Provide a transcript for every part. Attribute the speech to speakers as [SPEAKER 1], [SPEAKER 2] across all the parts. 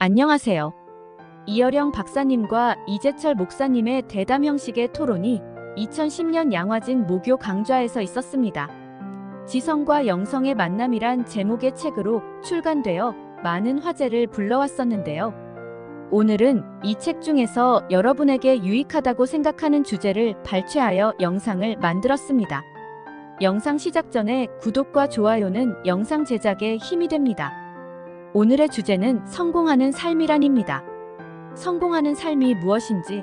[SPEAKER 1] 안녕하세요. 이어령 박사님과 이재철 목사님의 대담 형식의 토론이 2010년 양화진 모교 강좌에서 있었습니다. 지성과 영성의 만남이란 제목의 책으로 출간되어 많은 화제를 불러왔었는데요. 오늘은 이 책 중에서 여러분에게 유익하다고 생각하는 주제를 발췌하여 영상을 만들었습니다. 영상 시작 전에 구독과 좋아요는 영상 제작에 힘이 됩니다. 오늘의 주제는 성공하는 삶이란입니다. 성공하는 삶이 무엇인지,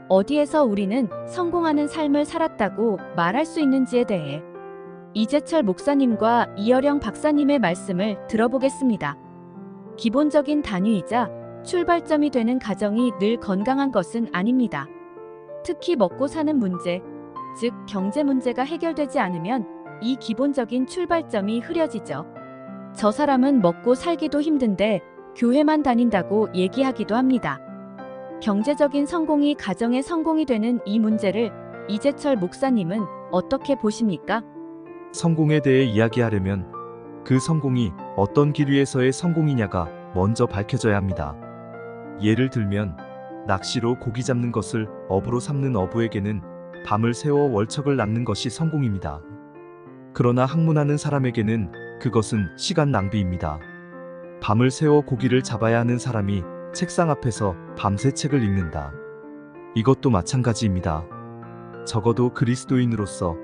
[SPEAKER 1] 어디에서 우리는 성공하는 삶을 살았다고 말할 수 있는지에 대해 이재철 목사님과 이어령 박사님의 말씀을 들어보겠습니다. 기본적인 단위이자 출발점이 되는 가정이 늘 건강한 것은 아닙니다. 특히 먹고 사는 문제, 즉 경제 문제가 해결되지 않으면 이 기본적인 출발점이 흐려지죠. 저 사람은 먹고 살기도 힘든데 교회만 다닌다고 얘기하기도 합니다. 경제적인 성공이 가정의 성공이 되는 이 문제를 이재철 목사님은 어떻게 보십니까?
[SPEAKER 2] 성공에 대해 이야기하려면 그 성공이 어떤 길 위에서의 성공이냐가 먼저 밝혀져야 합니다. 예를 들면 낚시로 고기 잡는 것을 업으로 삼는 어부에게는 밤을 새워 월척을 낚는 것이 성공입니다. 그러나 학문하는 사람에게는 그것은 시간 낭비입니다. 밤을 새워 고기를 잡아야 하는 사람이 책상 앞에서 밤새 책을 읽는다. 이것도 마찬가지입니다. 적어도 그리스도인으로서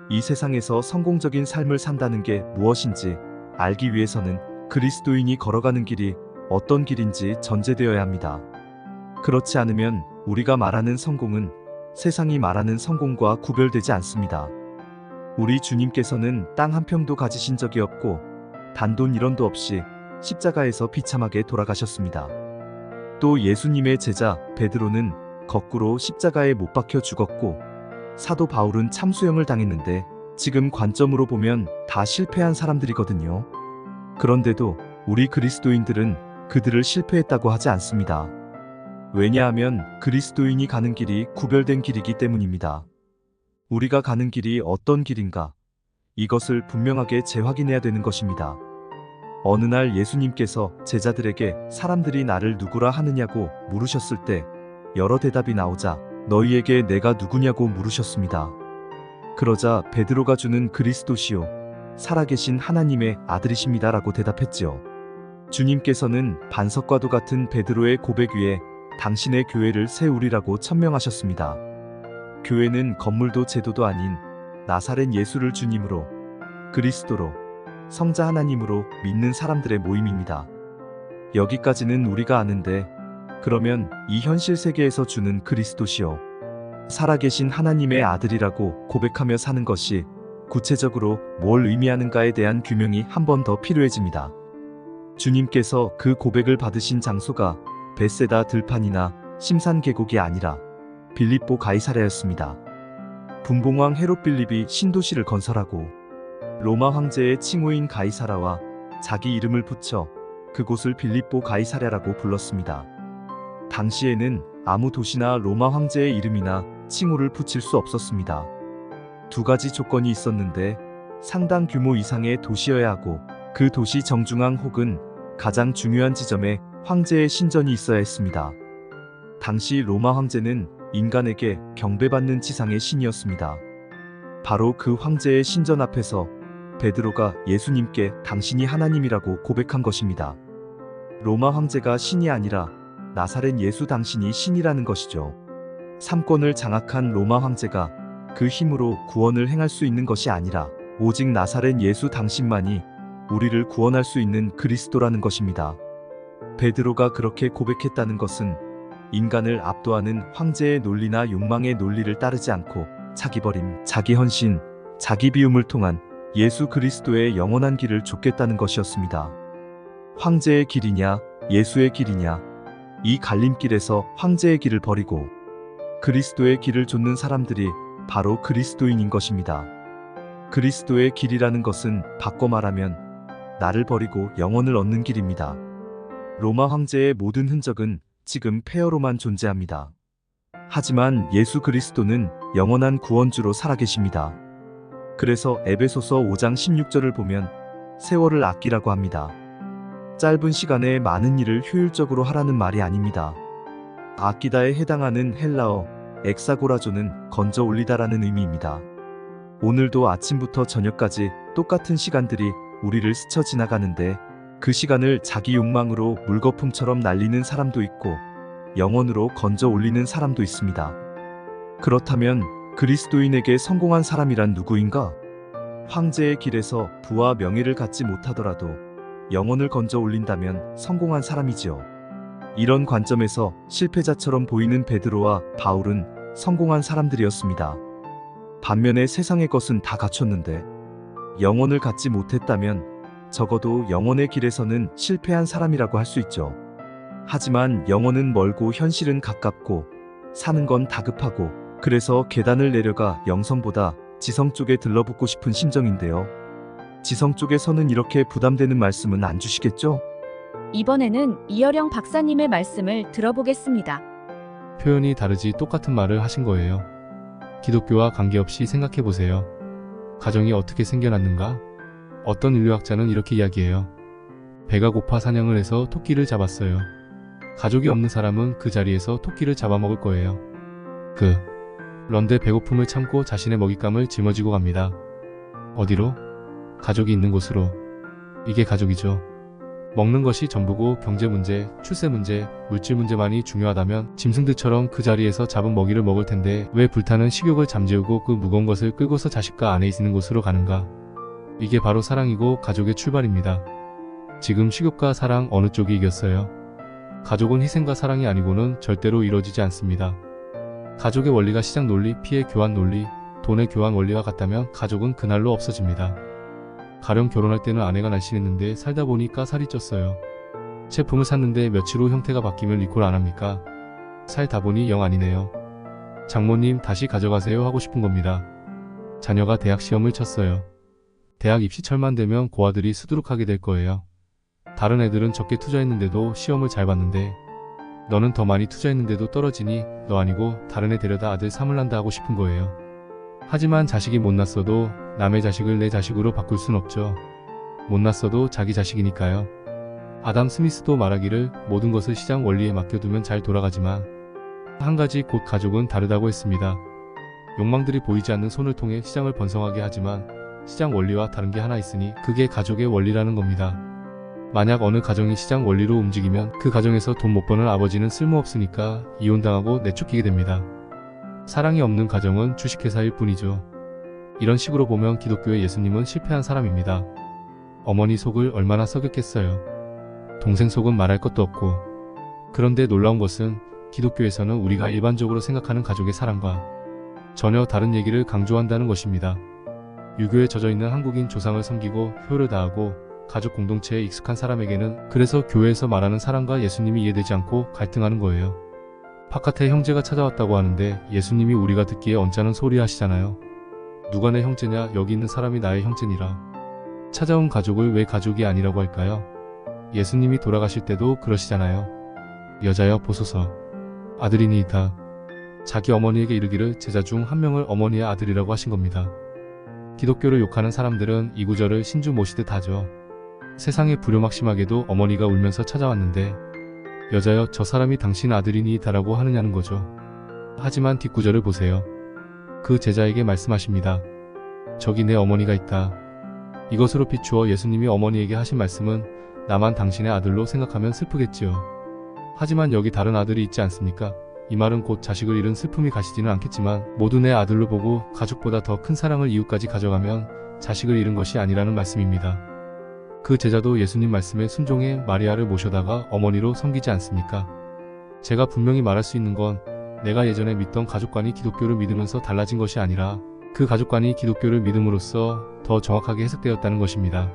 [SPEAKER 2] 이 세상에서 성공적인 삶을 산다는 게 무엇인지 알기 위해서는 그리스도인이 걸어가는 길이 어떤 길인지 전제되어야 합니다. 그렇지 않으면 우리가 말하는 성공은 세상이 말하는 성공과 구별되지 않습니다. 우리 주님께서는 땅 한 평도 가지신 적이 없고 단돈 1원도 없이 십자가에서 비참하게 돌아가셨습니다. 또 예수님의 제자 베드로는 거꾸로 십자가에 못 박혀 죽었고 사도 바울은 참수형을 당했는데 지금 관점으로 보면 다 실패한 사람들이거든요. 그런데도 우리 그리스도인들은 그들을 실패했다고 하지 않습니다. 왜냐하면 그리스도인이 가는 길이 구별된 길이기 때문입니다. 우리가 가는 길이 어떤 길인가? 이것을 분명하게 재확인해야 되는 것입니다. 어느 날 예수님께서 제자들에게 사람들이 나를 누구라 하느냐고 물으셨을 때 여러 대답이 나오자 너희에게 내가 누구냐고 물으셨습니다. 그러자 베드로가 주는 그리스도시요 살아계신 하나님의 아들이십니다라고 대답했지요. 주님께서는 반석과도 같은 베드로의 고백 위에 당신의 교회를 세우리라고 천명하셨습니다. 교회는 건물도 제도도 아닌 나사렛 예수를 주님으로, 그리스도로, 성자 하나님으로 믿는 사람들의 모임입니다. 여기까지는 우리가 아는데 그러면 이 현실 세계에서 주는 그리스도시요 살아계신 하나님의 아들이라고 고백하며 사는 것이 구체적으로 뭘 의미하는가에 대한 규명이 한 번 더 필요해집니다. 주님께서 그 고백을 받으신 장소가 벳세다 들판이나 심산 계곡이 아니라 빌립보 가이사랴였습니다. 분봉왕 헤롯 빌립이 신도시를 건설하고 로마 황제의 칭호인 가이사라와 자기 이름을 붙여 그곳을 빌립보 가이사랴라고 불렀습니다. 당시에는 아무 도시나 로마 황제의 이름이나 칭호를 붙일 수 없었습니다. 두 가지 조건이 있었는데 상당 규모 이상의 도시여야 하고 그 도시 정중앙 혹은 가장 중요한 지점에 황제의 신전이 있어야 했습니다. 당시 로마 황제는 인간에게 경배받는 지상의 신이었습니다. 바로 그 황제의 신전 앞에서 베드로가 예수님께 당신이 하나님이라고 고백한 것입니다. 로마 황제가 신이 아니라 나사렛 예수 당신이 신이라는 것이죠. 삼권을 장악한 로마 황제가 그 힘으로 구원을 행할 수 있는 것이 아니라 오직 나사렛 예수 당신만이 우리를 구원할 수 있는 그리스도라는 것입니다. 베드로가 그렇게 고백했다는 것은 인간을 압도하는 황제의 논리나 욕망의 논리를 따르지 않고 자기버림, 자기헌신, 자기비움을 통한 예수 그리스도의 영원한 길을 좇겠다는 것이었습니다. 황제의 길이냐 예수의 길이냐, 이 갈림길에서 황제의 길을 버리고 그리스도의 길을 좇는 사람들이 바로 그리스도인인 것입니다. 그리스도의 길이라는 것은 바꿔 말하면 나를 버리고 영원을 얻는 길입니다. 로마 황제의 모든 흔적은 지금 폐허로만 존재합니다. 하지만 예수 그리스도는 영원한 구원주로 살아계십니다. 그래서 에베소서 5장 16절을 보면 세월을 아끼라고 합니다. 짧은 시간에 많은 일을 효율적으로 하라는 말이 아닙니다. 아끼다에 해당하는 헬라어 엑사고라조는 건져 올리다라는 의미입니다. 오늘도 아침부터 저녁까지 똑같은 시간들이 우리를 스쳐 지나가는데 그 시간을 자기 욕망으로 물거품처럼 날리는 사람도 있고 영혼으로 건져 올리는 사람도 있습니다. 그렇다면 그리스도인에게 성공한 사람이란 누구인가? 황제의 길에서 부와 명예를 갖지 못하더라도 영혼을 건져 올린다면 성공한 사람이지요. 이런 관점에서 실패자처럼 보이는 베드로와 바울은 성공한 사람들이었습니다. 반면에 세상의 것은 다 갖췄는데 영혼을 갖지 못했다면 적어도 영혼의 길에서는 실패한 사람이라고 할 수 있죠. 하지만 영혼은 멀고 현실은 가깝고 사는 건 다급하고 그래서 계단을 내려가 영성보다 지성 쪽에 들러붙고 싶은 심정인데요. 지성 쪽에서는 이렇게 부담되는 말씀은 안 주시겠죠?
[SPEAKER 1] 이번에는 이어령 박사님의 말씀을 들어보겠습니다.
[SPEAKER 3] 표현이 다르지 똑같은 말을 하신 거예요. 기독교와 관계없이 생각해 보세요. 가정이 어떻게 생겨났는가? 어떤 인류학자는 이렇게 이야기해요. 배가 고파 사냥을 해서 토끼를 잡았어요. 가족이 없는 사람은 그 자리에서 토끼를 잡아먹을 거예요. 그런데 배고픔을 참고 자신의 먹잇감을 짊어지고 갑니다. 어디로? 가족이 있는 곳으로. 이게 가족이죠. 먹는 것이 전부고 경제 문제, 출세 문제, 물질 문제만이 중요하다면 짐승들처럼 그 자리에서 잡은 먹이를 먹을 텐데 왜 불타는 식욕을 잠재우고 그 무거운 것을 끌고서 자식과 아내 있는 곳으로 가는가? 이게 바로 사랑이고 가족의 출발입니다. 지금 식욕과 사랑 어느 쪽이 이겼어요? 가족은 희생과 사랑이 아니고는 절대로 이루어지지 않습니다. 가족의 원리가 시장 논리, 피해 교환 논리, 돈의 교환 원리와 같다면 가족은 그날로 없어집니다. 가령 결혼할 때는 아내가 날씬했는데 살다 보니까 살이 쪘어요. 제품을 샀는데 며칠 후 형태가 바뀌면 리콜 안 합니까? 살다 보니 영 아니네요. 장모님 다시 가져가세요 하고 싶은 겁니다. 자녀가 대학 시험을 쳤어요. 대학 입시철만 되면 고아들이 수두룩하게 될 거예요. 다른 애들은 적게 투자했는데도 시험을 잘 봤는데 너는 더 많이 투자했는데도 떨어지니 너 아니고 다른 애 데려다 아들 삼을란다 하고 싶은 거예요. 하지만 자식이 못났어도 남의 자식을 내 자식으로 바꿀 순 없죠. 못났어도 자기 자식이니까요. 아담 스미스도 말하기를 모든 것을 시장 원리에 맡겨두면 잘 돌아가지만 한 가지 곧 가족은 다르다고 했습니다. 욕망들이 보이지 않는 손을 통해 시장을 번성하게 하지만 시장 원리와 다른 게 하나 있으니 그게 가족의 원리라는 겁니다. 만약 어느 가정이 시장 원리로 움직이면 그 가정에서 돈 못 버는 아버지는 쓸모없으니까 이혼당하고 내쫓기게 됩니다. 사랑이 없는 가정은 주식회사일 뿐이죠. 이런 식으로 보면 기독교의 예수님은 실패한 사람입니다. 어머니 속을 얼마나 썩였겠어요. 동생 속은 말할 것도 없고. 그런데 놀라운 것은 기독교에서는 우리가 일반적으로 생각하는 가족의 사랑과 전혀 다른 얘기를 강조한다는 것입니다. 유교에 젖어있는 한국인 조상을 섬기고 효를 다하고 가족 공동체에 익숙한 사람에게는 그래서 교회에서 말하는 사랑과 예수님이 이해되지 않고 갈등하는 거예요. 바깥에 형제가 찾아왔다고 하는데 예수님이 우리가 듣기에 언짢은 소리 하시잖아요. 누가 내 형제냐? 여기 있는 사람이 나의 형제니라. 찾아온 가족을 왜 가족이 아니라고 할까요? 예수님이 돌아가실 때도 그러시잖아요. 여자여 보소서. 아들이니이다. 자기 어머니에게 이르기를 제자 중 한 명을 어머니의 아들이라고 하신 겁니다. 기독교를 욕하는 사람들은 이 구절을 신주 모시듯 하죠. 세상에 불효막심하게도 어머니가 울면서 찾아왔는데 여자여 저 사람이 당신 아들이니이다라고 하느냐는 거죠. 하지만 뒷구절을 보세요. 그 제자에게 말씀하십니다. 저기 내 어머니가 있다. 이것으로 비추어 예수님이 어머니에게 하신 말씀은 나만 당신의 아들로 생각하면 슬프겠지요. 하지만 여기 다른 아들이 있지 않습니까? 이 말은 곧 자식을 잃은 슬픔이 가시지는 않겠지만 모두 내 아들로 보고 가족보다 더 큰 사랑을 이웃까지 가져가면 자식을 잃은 것이 아니라는 말씀입니다. 그 제자도 예수님 말씀에 순종해 마리아를 모셔다가 어머니로 섬기지 않습니까? 제가 분명히 말할 수 있는 건 내가 예전에 믿던 가족관이 기독교를 믿으면서 달라진 것이 아니라 그 가족관이 기독교를 믿음으로써 더 정확하게 해석되었다는 것입니다.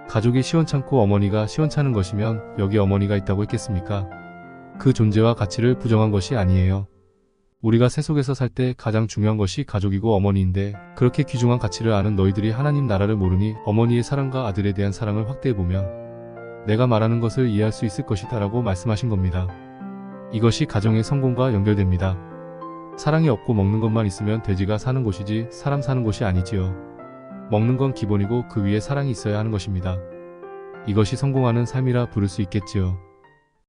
[SPEAKER 3] 가족이 시원찮고 어머니가 시원찮은 것이면 여기 어머니가 있다고 했겠습니까? 그 존재와 가치를 부정한 것이 아니에요. 우리가 세속에서 살 때 가장 중요한 것이 가족이고 어머니인데 그렇게 귀중한 가치를 아는 너희들이 하나님 나라를 모르니 어머니의 사랑과 아들에 대한 사랑을 확대해보면 내가 말하는 것을 이해할 수 있을 것이다 라고 말씀하신 겁니다. 이것이 가정의 성공과 연결됩니다. 사랑이 없고 먹는 것만 있으면 돼지가 사는 곳이지 사람 사는 곳이 아니지요. 먹는 건 기본이고 그 위에 사랑이 있어야 하는 것입니다. 이것이 성공하는 삶이라 부를 수 있겠지요.